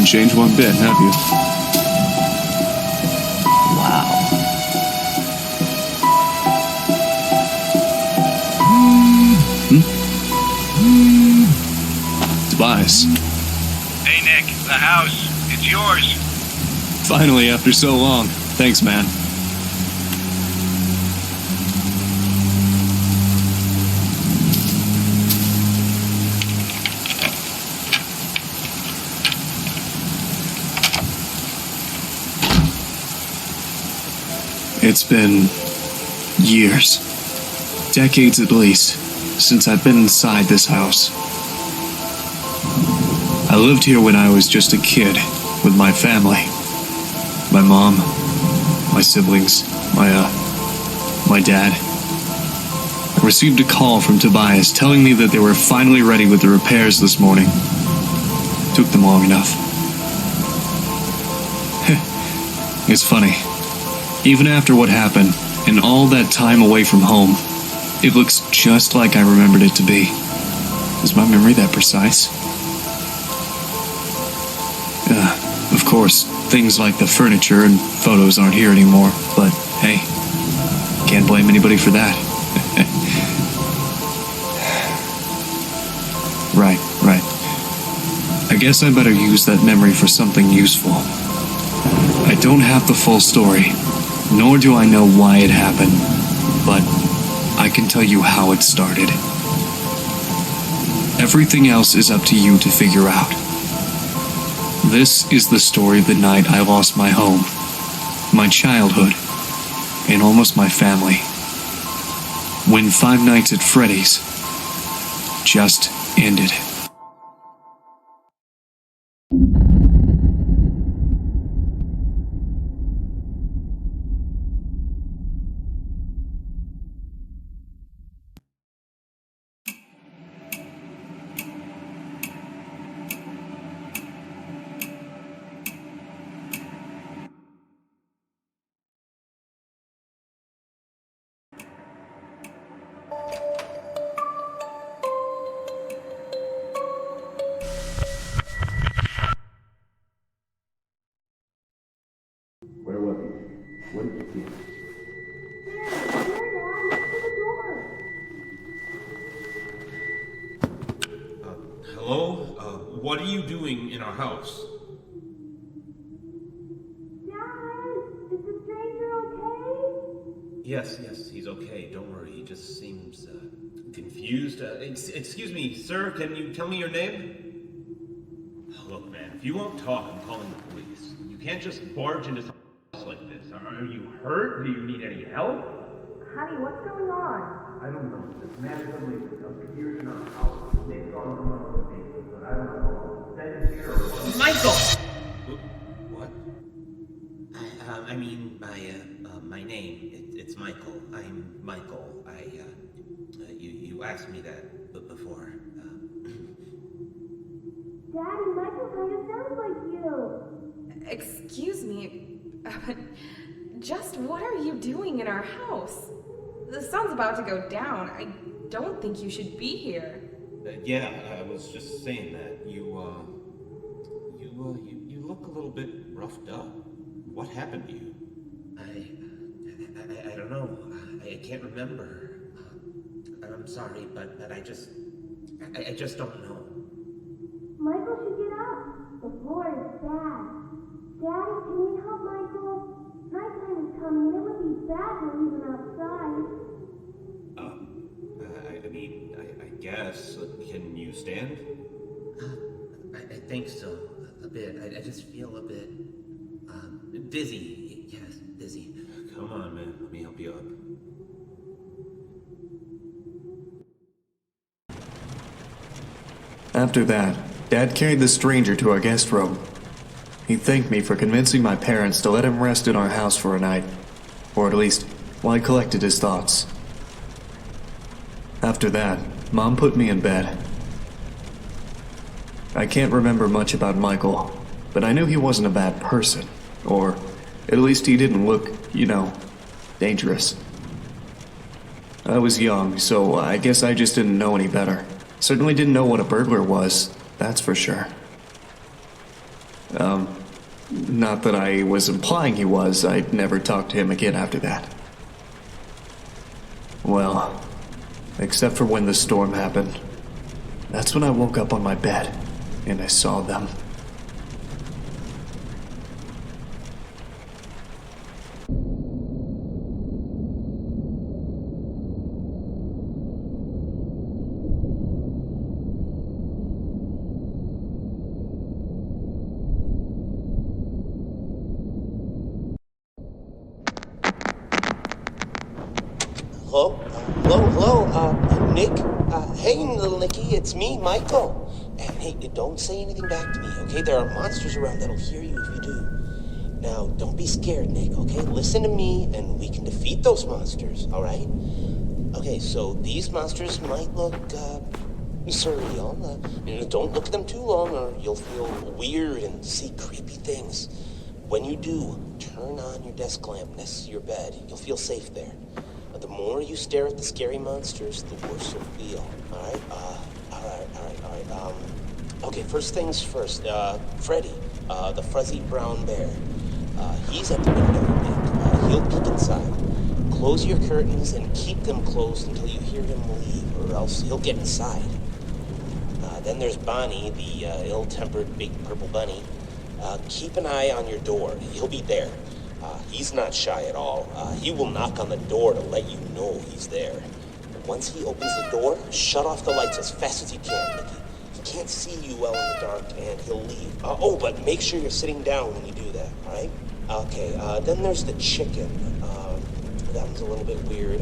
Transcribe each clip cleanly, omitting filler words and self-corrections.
haven't changed one bit, have you? Wow. Tobias. Hey Nick, the house. It's yours. Finally, after so long. Thanks, man. It's been years, decades at least, since I've been inside this house. I lived here when I was just a kid with my family. My mom, my siblings, my dad. I received a call from Tobias telling me that they were finally ready with the repairs this morning. Took them long enough. It's funny. Even after what happened, and all that time away from home, it looks just like I remembered it to be. Is my memory that precise? Of course, things like the furniture and photos aren't here anymore, but hey, can't blame anybody for that. Right. I guess I better use that memory for something useful. I don't have the full story, nor do I know why it happened, but I can tell you how it started. Everything else is up to you to figure out. This is the story of the night I lost my home, my childhood, and almost my family. When Five Nights at Freddy's just ended. Where was he? What did you see? Hello? What are you doing in our house? Dad, is the stranger okay? Yes, he's okay. Don't worry. He just seems confused. Excuse me, sir. Can you tell me your name? Look, man, if you won't talk, I'm calling the police. You can't just barge into something like this. Are you hurt? Do you need any help? Honey, what's going on? I don't know. This man suddenly appeared in our house. They've gone on one of the things, but I don't know. Send him here or what? Michael! What? I mean, my name, it's Michael. I'm Michael. You asked me that before. Daddy, Michael kind of sounds like you. Excuse me, but just what are you doing in our house? The sun's about to go down. I don't think you should be here. Yeah, I was just saying that. You look a little bit roughed up. What happened to you? I don't know. I can't remember. I'm sorry, but I just don't know. Michael should get up. The floor is bad. Daddy, can we help Michael? Nighttime is coming and it would be bad to leave him outside. I guess. Can you stand? I think so. A bit. I just feel a bit dizzy. Yes, dizzy. Come on, man. Let me help you up. After that, Dad carried the stranger to our guest room. He thanked me for convincing my parents to let him rest in our house for a night, or at least while he collected his thoughts. After that, Mom put me in bed. I can't remember much about Michael, but I knew he wasn't a bad person, or at least he didn't look, dangerous. I was young, so I guess I just didn't know any better. Certainly didn't know what a burglar was, that's for sure. Not that I was implying he was. I'd never talked to him again after that. Well, except for when the storm happened. That's when I woke up on my bed, and I saw them. Hello? Nick? Hey, little Nicky, it's me, Michael. And hey, don't say anything back to me, okay? There are monsters around that'll hear you if you do. Now, don't be scared, Nick, okay? Listen to me, and we can defeat those monsters, alright? Okay, so these monsters might look, surreal. Don't look at them too long, or you'll feel weird and see creepy things. When you do, turn on your desk lamp next to your bed. You'll feel safe there. The more you stare at the scary monsters, the worse you'll feel. Alright? Alright. Okay, first things first. Freddy, the fuzzy brown bear. He's at the window, Nick. He'll peek inside. Close your curtains and keep them closed until you hear him leave, or else he'll get inside. Then there's Bonnie, the ill-tempered big purple bunny. Keep an eye on your door. He'll be there. He's not shy at all. He will knock on the door to let you know he's there. And once he opens the door, shut off the lights as fast as you can, Nicky. He can't see you well in the dark, and he'll leave. But make sure you're sitting down when you do that, all right? Okay, then there's the chicken. That one's a little bit weird.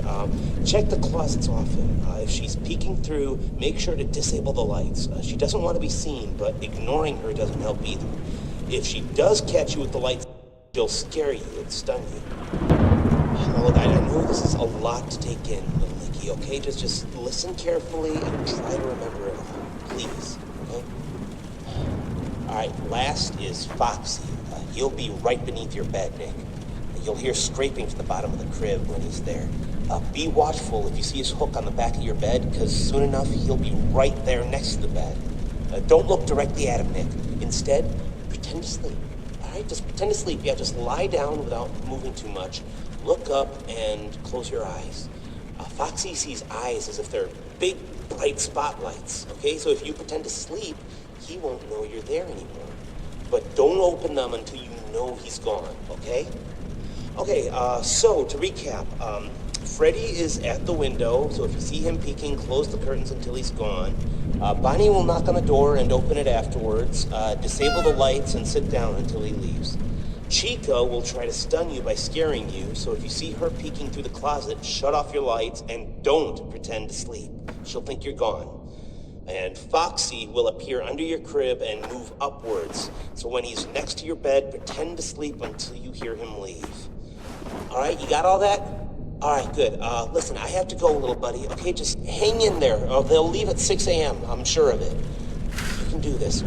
Check the closets often. If she's peeking through, make sure to disable the lights. She doesn't want to be seen, but ignoring her doesn't help either. If she does catch you with the lights, she'll scare you and stun you. Now look, I know this is a lot to take in, little Nicky, okay? Just listen carefully and try to remember it all, please, okay? Alright, last is Foxy. He'll be right beneath your bed, Nick. You'll hear scraping from the bottom of the crib when he's there. Be watchful if you see his hook on the back of your bed, because soon enough he'll be right there next to the bed. Don't look directly at him, Nick. Instead, pretend to sleep. Alright, just pretend to sleep. Yeah, just lie down without moving too much. Look up and close your eyes. Foxy sees eyes as if they're big, bright spotlights, okay? So if you pretend to sleep, he won't know you're there anymore. But don't open them until you know he's gone, okay? Okay, so to recap, Freddy is at the window, so if you see him peeking, close the curtains until he's gone. Bonnie will knock on the door and open it afterwards. Disable the lights and sit down until he leaves. Chica will try to stun you by scaring you, so if you see her peeking through the closet, shut off your lights and don't pretend to sleep. She'll think you're gone. And Foxy will appear under your crib and move upwards, so when he's next to your bed, pretend to sleep until you hear him leave. Alright, you got all that? Alright, good. Listen, I have to go, little buddy, okay? Just hang in there, or they'll leave at 6 a.m., I'm sure of it. You can do this.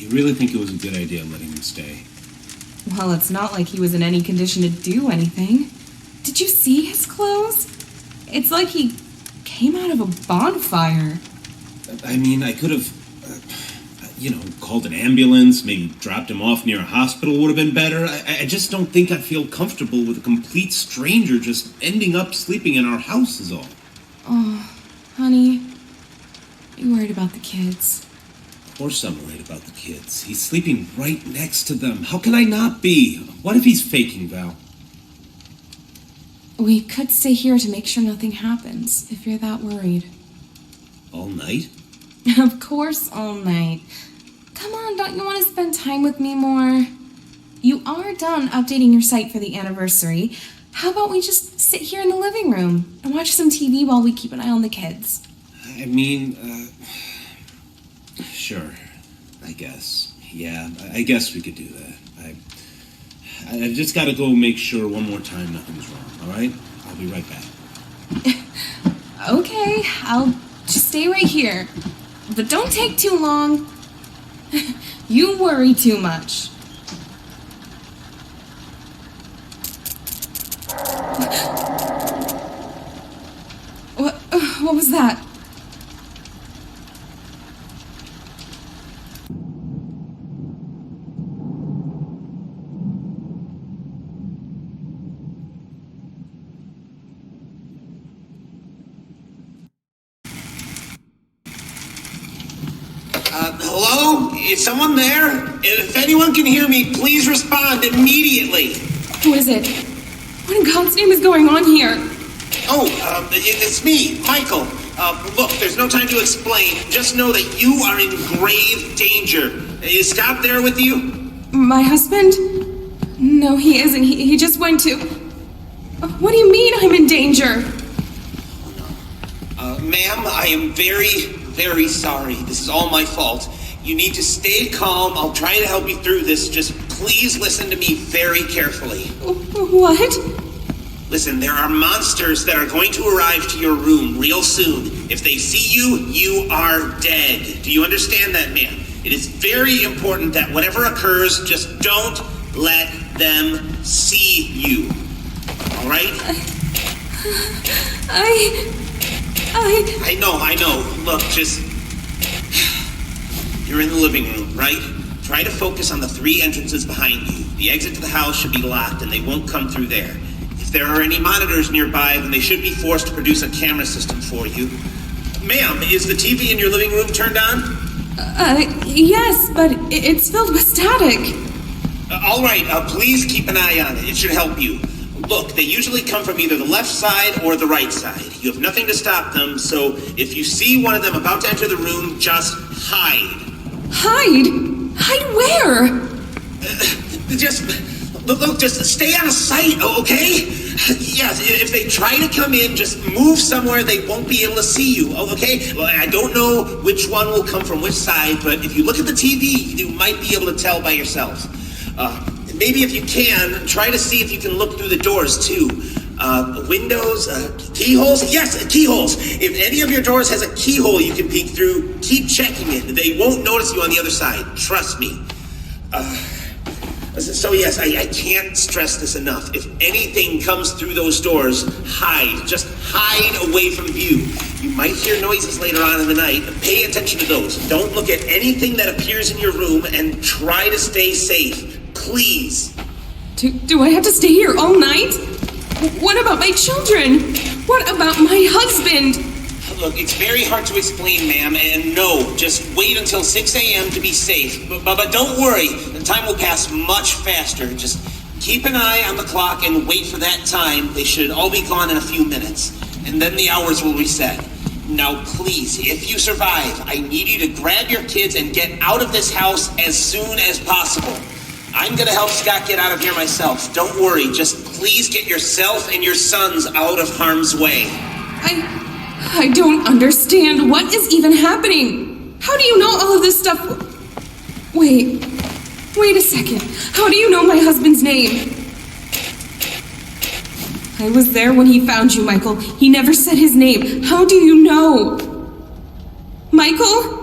You really think it was a good idea letting him stay? Well, it's not like he was in any condition to do anything. Did you see his clothes? It's like he came out of a bonfire. I mean, I could have, called an ambulance, maybe dropped him off near a hospital would have been better. I just don't think I feel comfortable with a complete stranger just ending up sleeping in our house is all. Oh, honey, you worried about the kids? Of course I'm worried about the kids. He's sleeping right next to them. How can I not be? What if he's faking, Val? We could stay here to make sure nothing happens, if you're that worried. All night? Of course, all night. Come on, don't you want to spend time with me more? You are done updating your site for the anniversary. How about we just sit here in the living room and watch some TV while we keep an eye on the kids? I mean, sure. I guess. Yeah, I guess we could do that. I just gotta go make sure one more time nothing's wrong, alright? I'll be right back. Okay, I'll just stay right here. But don't take too long. You worry too much. What was that? Hello? Is someone there? If anyone can hear me, please respond immediately. Who is it? What in God's name is going on here? Oh, it's me, Michael. Look, there's no time to explain. Just know that you are in grave danger. Is Scott there with you? My husband? No, he isn't. He just went to... What do you mean I'm in danger? Ma'am, I am very, very sorry. This is all my fault. You need to stay calm. I'll try to help you through this. Just please listen to me very carefully. What? Listen, there are monsters that are going to arrive to your room real soon. If they see you, you are dead. Do you understand that, ma'am? It is very important that whatever occurs, just don't let them see you. All right? I know. Look, just... You're in the living room, right? Try to focus on the 3 entrances behind you. The exit to the house should be locked, and they won't come through there. If there are any monitors nearby, then they should be forced to produce a camera system for you. Ma'am, is the TV in your living room turned on? Yes, but it's filled with static. All right, please keep an eye on it. It should help you. Look, they usually come from either the left side or the right side. You have nothing to stop them, so if you see one of them about to enter the room, just hide. Hide? Hide where? Just stay out of sight, okay? Yes, if they try to come in, just move somewhere they won't be able to see you, okay? Well, I don't know which one will come from which side, but if you look at the TV, you might be able to tell by yourself. Maybe if you can, try to see if you can look through the doors, too. Windows, keyholes? Yes, keyholes. If any of your doors has a keyhole you can peek through, keep checking it. They won't notice you on the other side. Trust me. So yes, I can't stress this enough. If anything comes through those doors, hide. Just hide away from view. You might hear noises later on in the night. Pay attention to those. Don't look at anything that appears in your room and try to stay safe. Please. Do I have to stay here all night? What about my children? What about my husband? Look, it's very hard to explain, ma'am, and no, just wait until 6 a.m. to be safe. But don't worry, the time will pass much faster. Just keep an eye on the clock and wait for that time. They should all be gone in a few minutes, and then the hours will reset. Now, please, if you survive, I need you to grab your kids and get out of this house as soon as possible. I'm gonna help Scott get out of here myself. Don't worry, just please get yourself and your sons out of harm's way. I don't understand. What is even happening? How do you know all of this stuff? Wait a second. How do you know my husband's name? I was there when he found you, Michael. He never said his name. How do you know? Michael?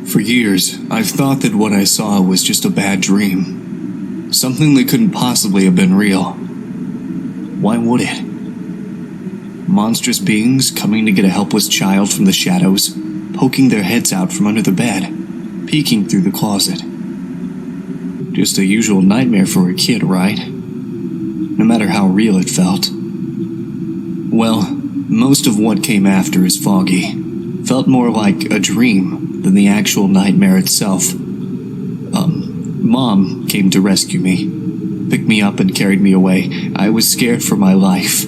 For years, I've thought that what I saw was just a bad dream. Something that couldn't possibly have been real. Why would it? Monstrous beings coming to get a helpless child from the shadows, poking their heads out from under the bed, peeking through the closet. Just a usual nightmare for a kid, right? No matter how real it felt. Well, most of what came after is foggy. Felt more like a dream than the actual nightmare itself. Mom came to rescue me, picked me up and carried me away. I was scared for my life.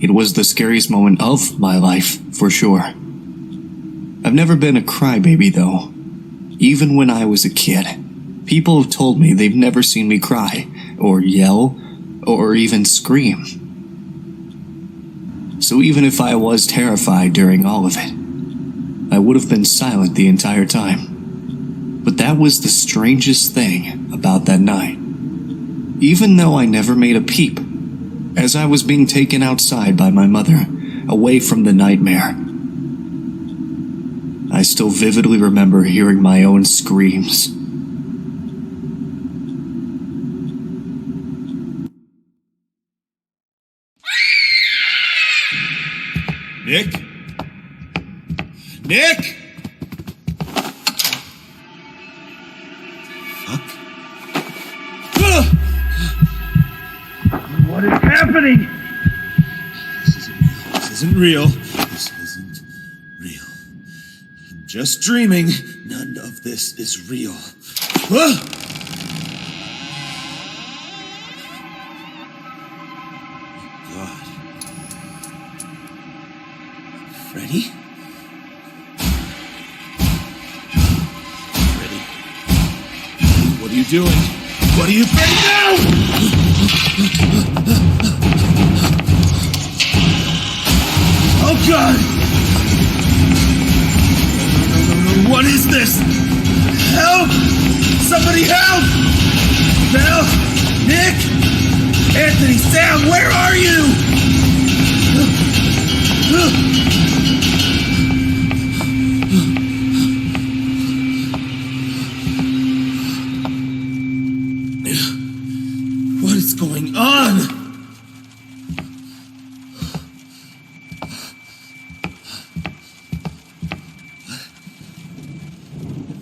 It was the scariest moment of my life, for sure. I've never been a crybaby, though. Even when I was a kid, people have told me they've never seen me cry, or yell, or even scream. So even if I was terrified during all of it, I would have been silent the entire time. But that was the strangest thing about that night. Even though I never made a peep, as I was being taken outside by my mother, away from the nightmare, I still vividly remember hearing my own screams. Nick? Nick? Fuck. What is happening? This isn't real. This isn't real. I'm just dreaming. None of this is real. God. Freddy? Freddy? What are you doing? What are you doing now? Oh God! No, what is this? Help! Somebody help! Help! Nick! Anthony, Sam, where are you? What is going on?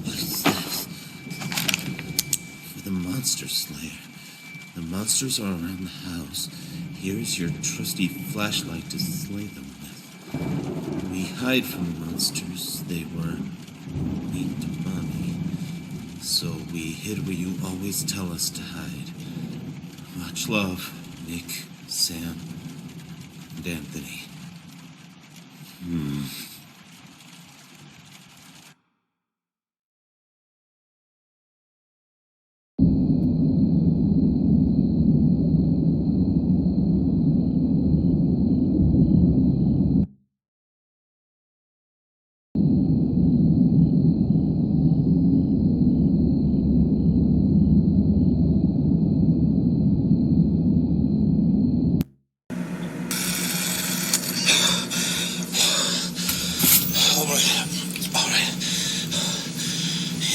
What is this? For the Monster Slayer. The monsters are around the house. Here is your trusty flashlight to slay them with. We hide from the monsters. They were weak to Mommy. So we hid where you always tell us to hide. Much love, Nick, Sam, and Anthony.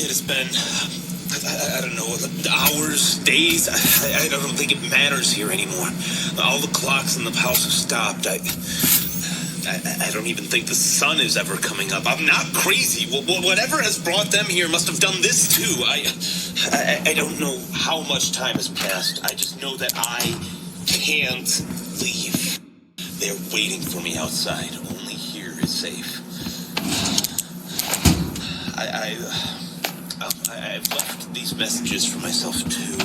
It has been, I don't know, hours, days. I don't think it matters here anymore. All the clocks in the house have stopped. I don't even think the sun is ever coming up. I'm not crazy. Whatever has brought them here must have done this too. I don't know how much time has passed. I just know that I can't leave. They're waiting for me outside. Only here is safe. I've left these messages for myself too.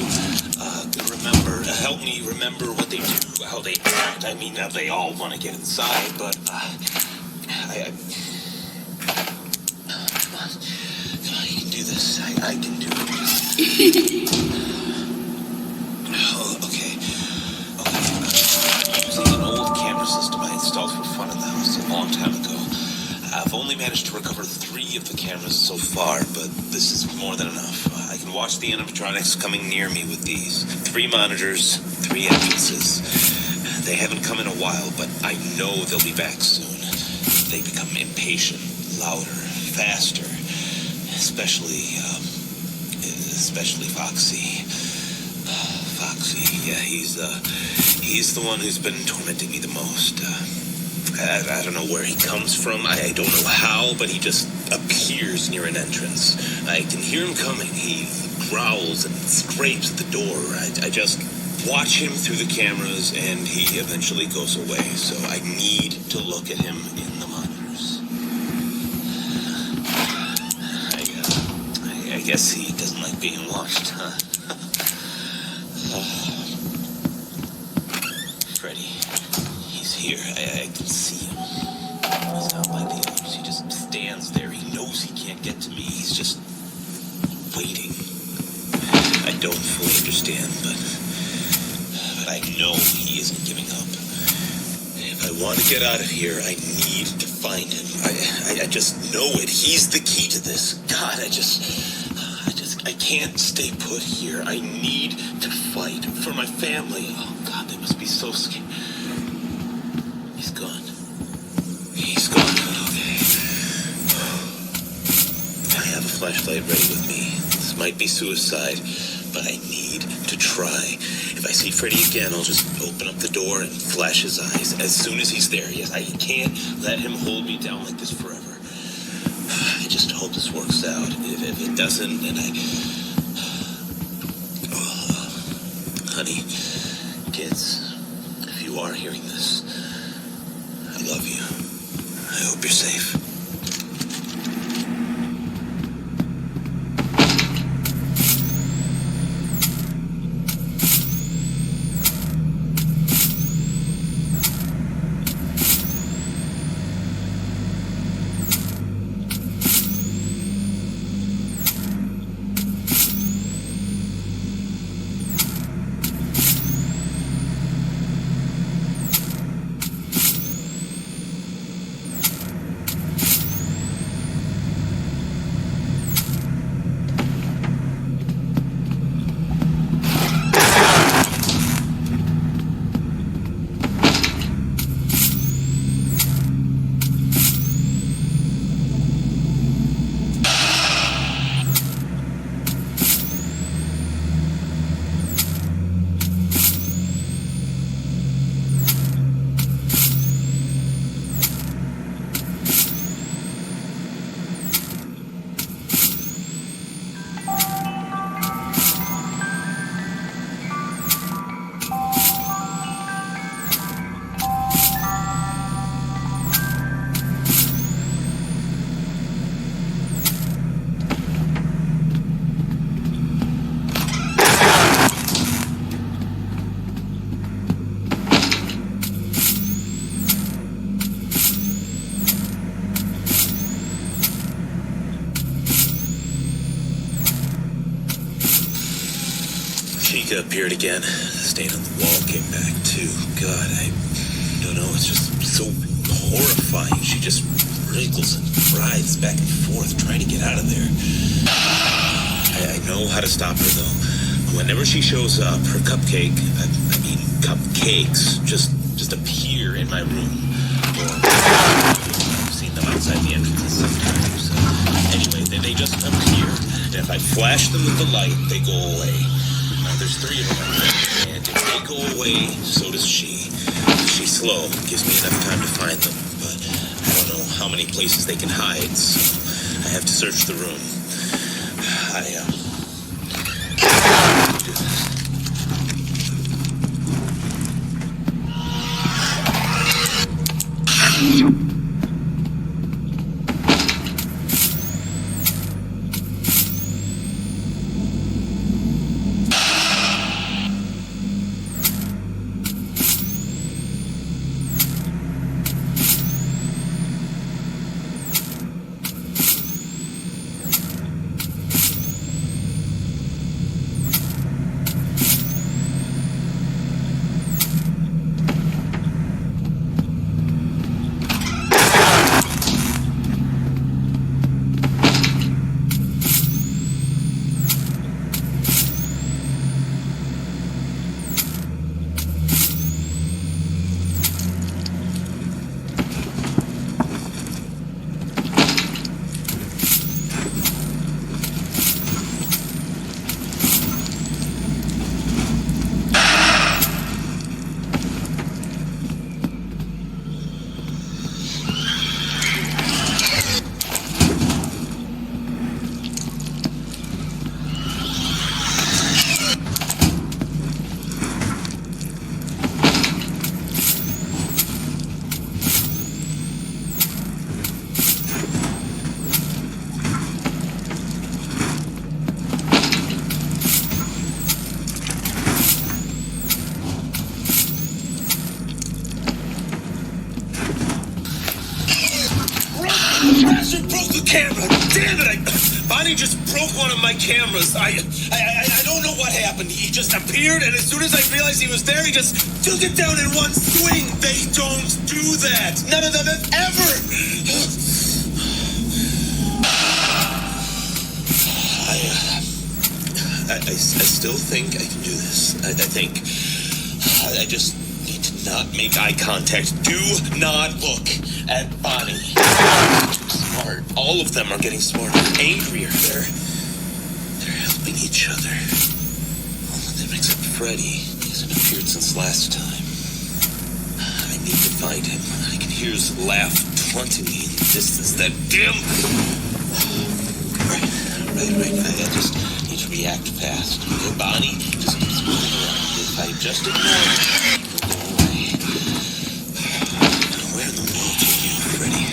Help me remember what they do, how they act. I mean, they all want to get inside, but come on, you can do this. I can do it. Okay. I'm using an old camera system I installed for fun in the house a long time ago. I've only managed to recover 3 of the cameras so far, but this is more than enough. I can watch the animatronics coming near me with these. 3 monitors, 3 entrances. They haven't come in a while, but I know they'll be back soon. They become impatient, louder, faster. Especially Foxy. Foxy, yeah, he's the one who's been tormenting me the most. I don't know where he comes from. I don't know how, but he just appears near an entrance. I can hear him coming. He growls and scrapes at the door. I just watch him through the cameras, and he eventually goes away. So I need to look at him in the monitors. I guess he doesn't like being watched, huh? Freddy, he's here. I can see him. He's not like the others. He just stands there. He knows he can't get to me. He's just waiting. I don't fully understand, but I know he isn't giving up. If I want to get out of here, I need to find him. I just know it. He's the key to this. God, I can't stay put here. I need to fight for my family. Oh, God, they must be so scared. He's gone. He's gone. Okay. I have a flashlight ready with me. This might be suicide, but I need to try. If I see Freddy again, I'll just open up the door and flash his eyes as soon as he's there. Yes, I can't let him hold me down like this forever. I just hope this works out. If it doesn't, then honey, kids, if you are hearing this, I love you. I hope you're safe. Chica appeared again. The stain on the wall came back too. God, I don't know. It's just so horrifying. She just wriggles and writhes back and forth trying to get out of there. I know how to stop her though. Whenever she shows up, her cupcakes just appear in my room. Or I've seen them outside the entrances sometimes. Anyway, they just appear. And if I flash them with the light, they go away. There's 3 of them, and if they go away, so does she. She's slow, gives me enough time to find them, but I don't know how many places they can hide, so I have to search the room. Do this. Bastard broke the camera! Damn it! Bonnie just broke one of my cameras. I don't know what happened. He just appeared, and as soon as I realized he was there, he just took it down in one swing. They don't do that. None of them have ever. I still think I can do this. I think I just need to not make eye contact. Do not look at Bonnie. Smart. All of them are getting smarter, angrier. They're helping each other. All of them except Freddy. He hasn't appeared since last time. I need to find him. I can hear his laugh taunting me in the distance. That damn. Right. I just need to react fast. Okay, Bonnie just keeps moving around. If I just ignore it, he'll go away. Where in the world are you, Freddy?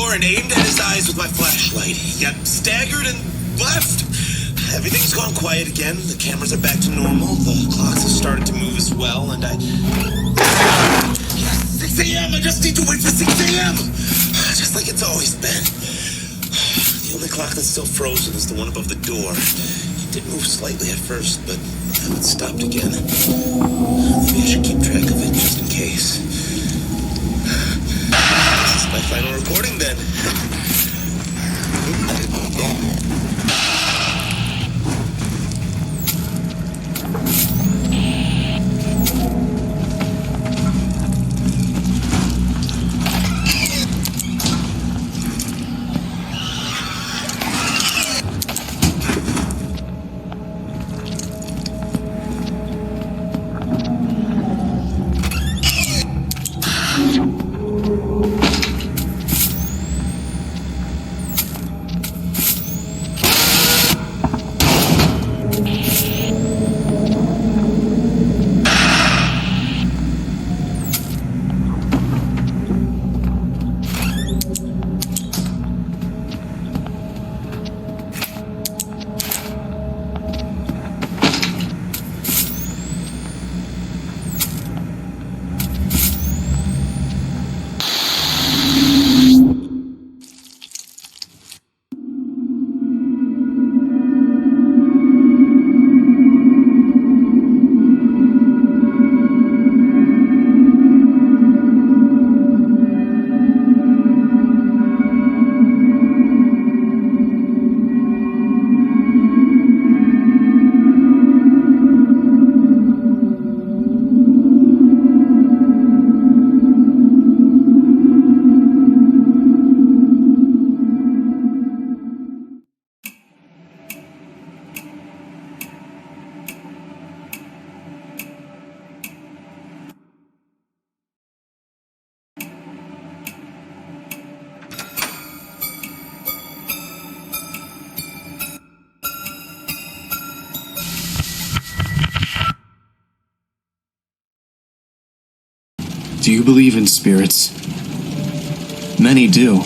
And aimed at his eyes with my flashlight. He got staggered and left. Everything's gone quiet again. The cameras are back to normal. The clocks have started to move as well, and 6 a.m. I just need to wait for 6 a.m. Just like it's always been. The only clock that's still frozen is the one above the door. It did move slightly at first, but now it stopped again. Maybe I should keep track of it just in case. My final recording then. Do you believe in spirits? Many do.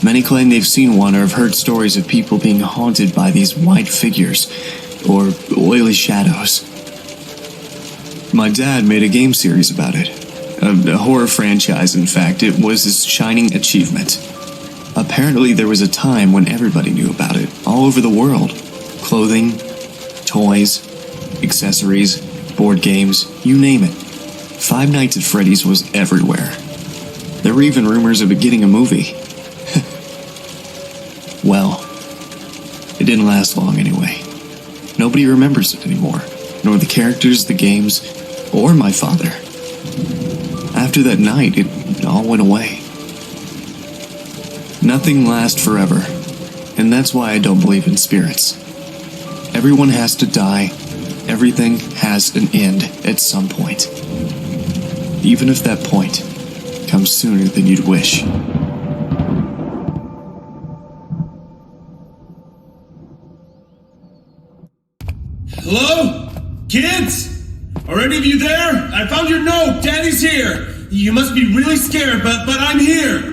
Many claim they've seen one or have heard stories of people being haunted by these white figures, or oily shadows. My dad made a game series about it. A horror franchise, in fact. It was his shining achievement. Apparently there was a time when everybody knew about it, all over the world. Clothing, toys, accessories, board games, you name it. Five Nights at Freddy's was everywhere. There were even rumors of it getting a movie. Well, it didn't last long anyway. Nobody remembers it anymore, nor the characters, the games, or my father. After that night, it all went away. Nothing lasts forever, and that's why I don't believe in spirits. Everyone has to die. Everything has an end at some point. Even if that point comes sooner than you'd wish. Hello? Kids? Are any of you there? I found your note. Daddy's here. You must be really scared, but I'm here.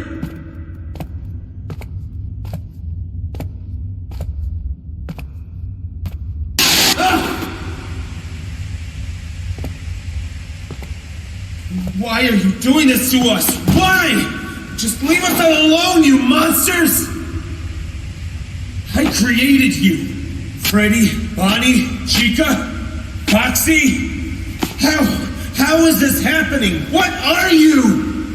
Why are you doing this to us? Why? Just leave us all alone, you monsters! I created you. Freddy, Bonnie, Chica, Foxy. How is this happening? What are you?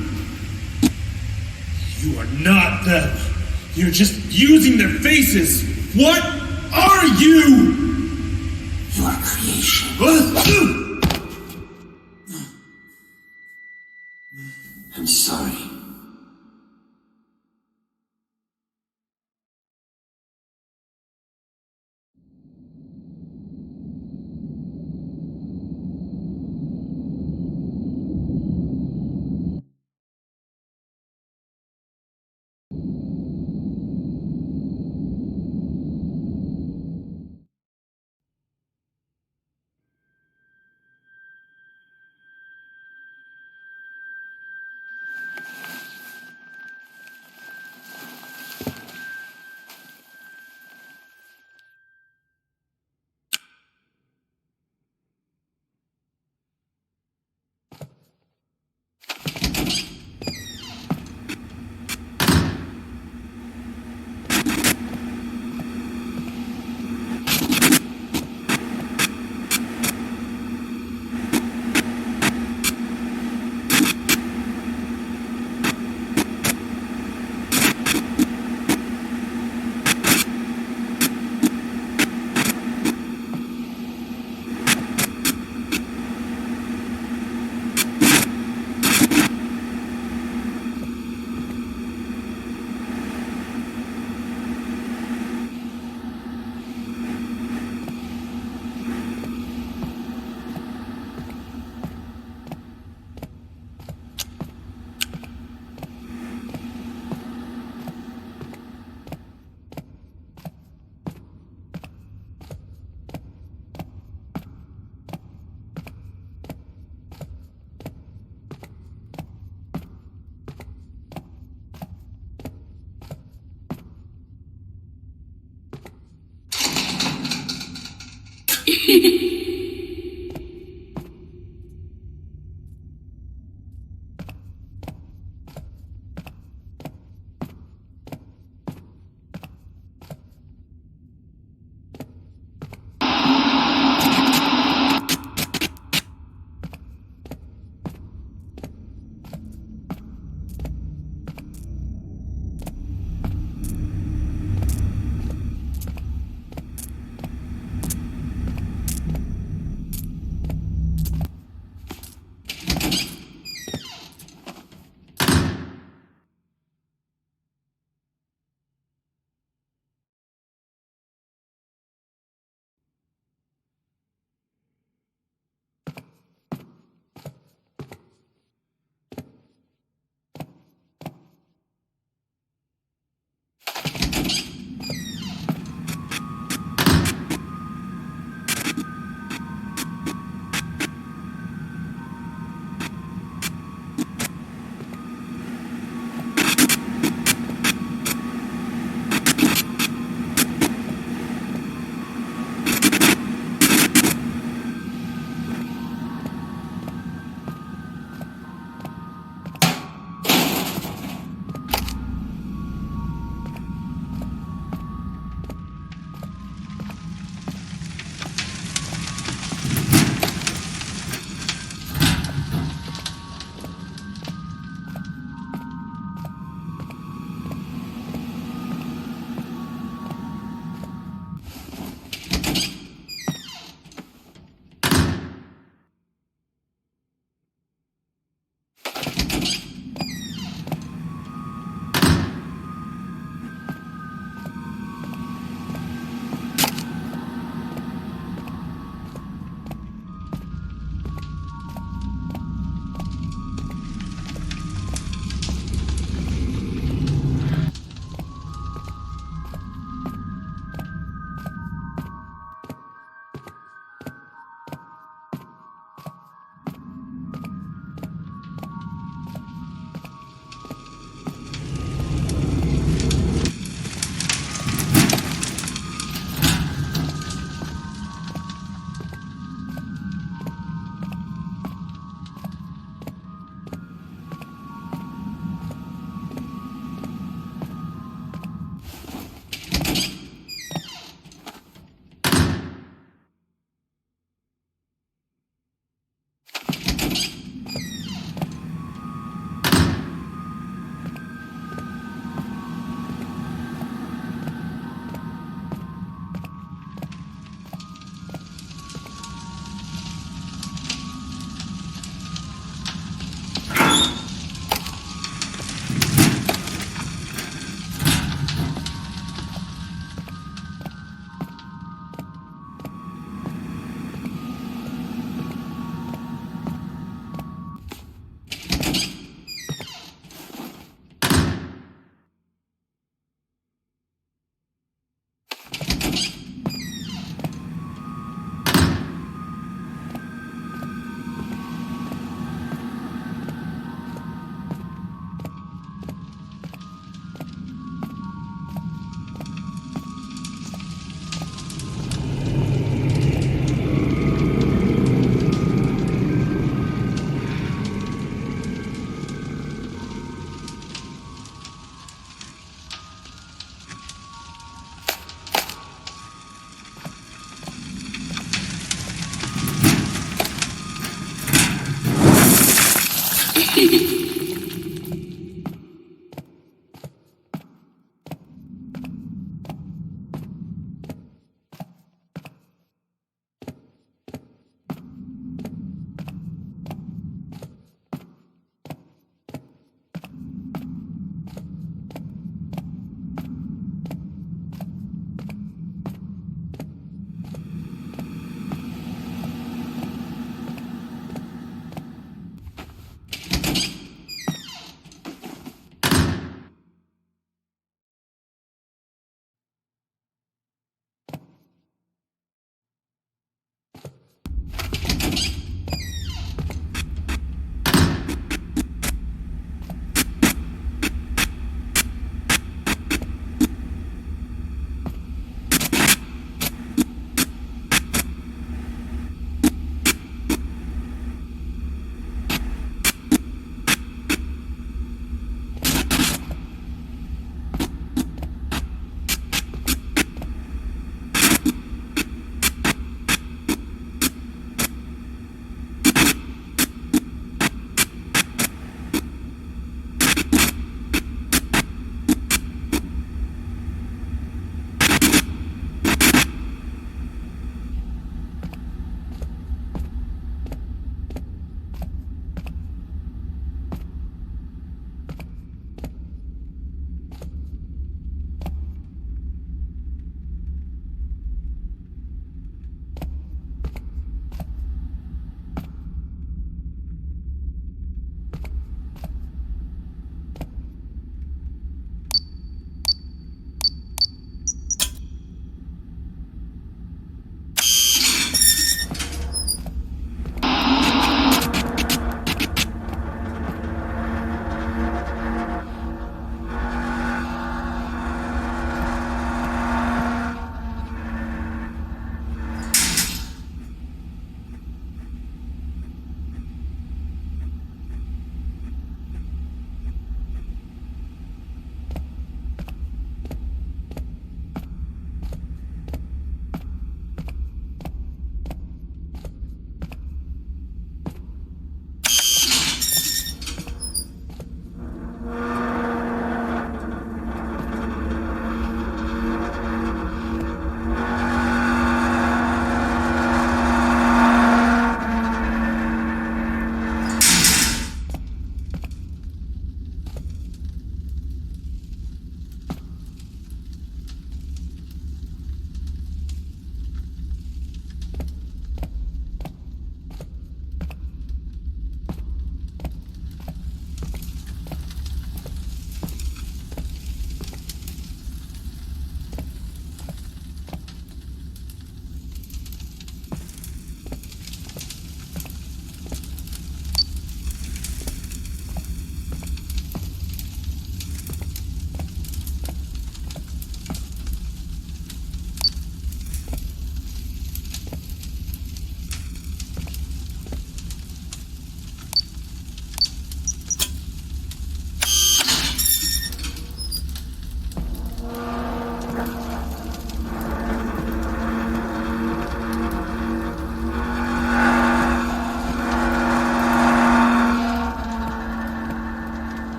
You are not them. You're just using their faces. What are you? Your creation. I'm sorry.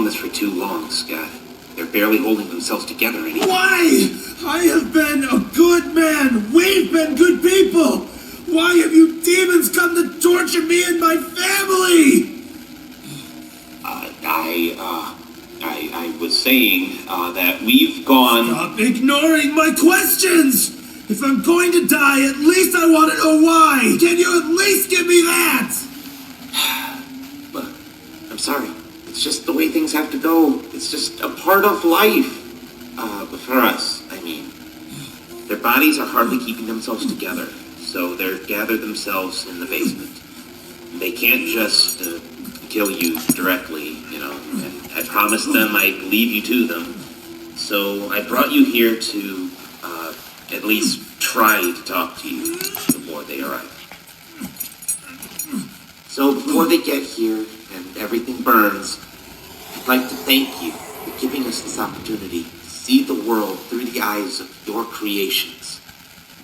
this for too long, Scott. They're barely holding themselves together anymore. Why? I have been a good man. We've been good people. Why have you demons come to torture me and my family? I was saying that we've gone... Stop ignoring my questions! If I'm going to die, at least I want to know why! Can you at least give me that? Look, I'm sorry. It's just the way things have to go. It's just a part of life. For us, I mean. Their bodies are hardly keeping themselves together, so they've gathered themselves in the basement. They can't just kill you directly, you know, and I promised them I'd leave you to them. So I brought you here to at least try to talk to you before they arrive. So before they get here and everything burns, I'd like to thank you for giving us this opportunity to see the world through the eyes of your creations.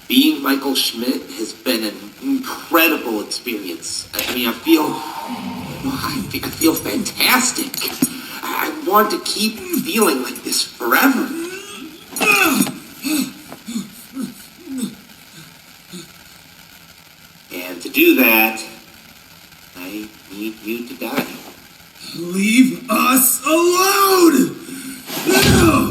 Being Michael Schmidt has been an incredible experience. I mean, I feel fantastic. I want to keep feeling like this forever. And to do that, I need you to die. Leave us alone! No!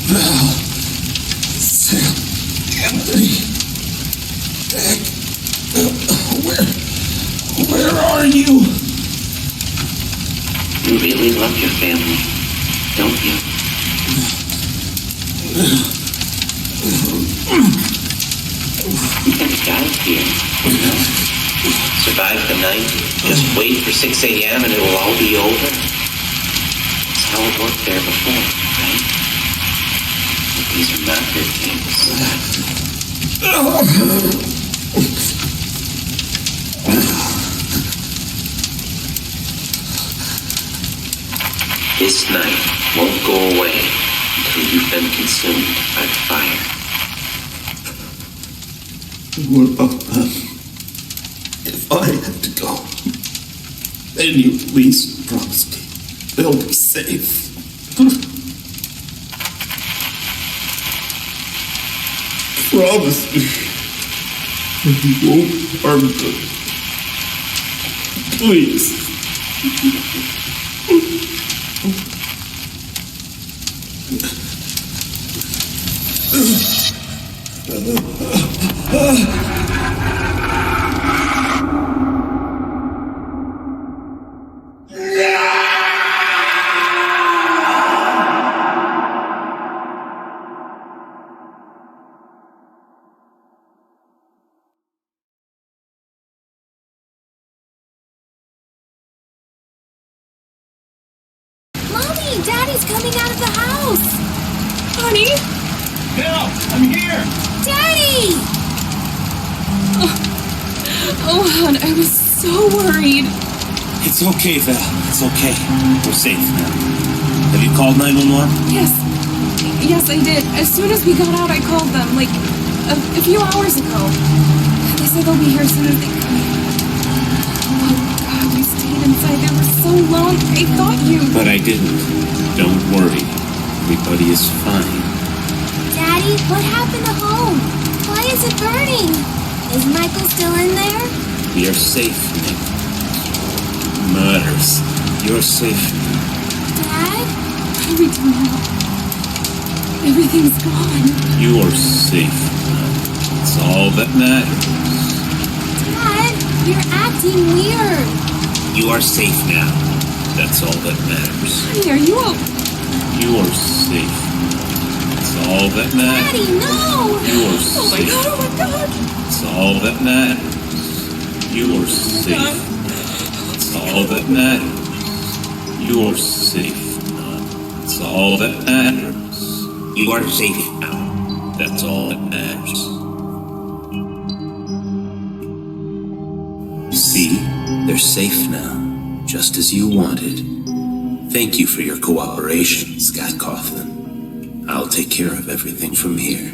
Val, Sam, Anthony, Nick, where are you? You really love your family, don't you? You can die here, you know. Survive the night, just wait for 6 a.m. and it'll all be over. That's how it worked there before, right? But these are not good things. This night won't go away until you've been consumed by the fire. What about them? If I have to go, then you at least promise me they'll be safe. Promise me that you won't harm them. Please. Mommy, Daddy's coming out of the house. Honey? Bill, I'm here. Daddy! Oh, hon, I was so worried. It's okay, Val. It's okay. We're safe now. Have you called 911? Yes. Yes, I did. As soon as we got out, I called them, like, a few hours ago. They said they'll be here as soon as they come. Oh, God, we stayed inside there for so long. I thought you... But I didn't. Don't worry. Everybody is fine. Daddy, what happened to home? Why is it burning? Is Michael still in there? We are safe, Nick. Matters. You're safe now. Dad? What do we do now? Everything's gone. You are safe now. It's all that matters. Dad, you're acting weird. You are safe now. That's all that matters. Honey, are you okay? You are safe. That's all that matters. Daddy, no! You are Oh my safe. God, oh my God. That's all that matters. You are safe. That's all that matters. You are safe now. That's all that matters. You are safe now. That's all that matters. See, they're safe now, just as you wanted. Thank you for your cooperation, Scott Coughlin. I'll take care of everything from here.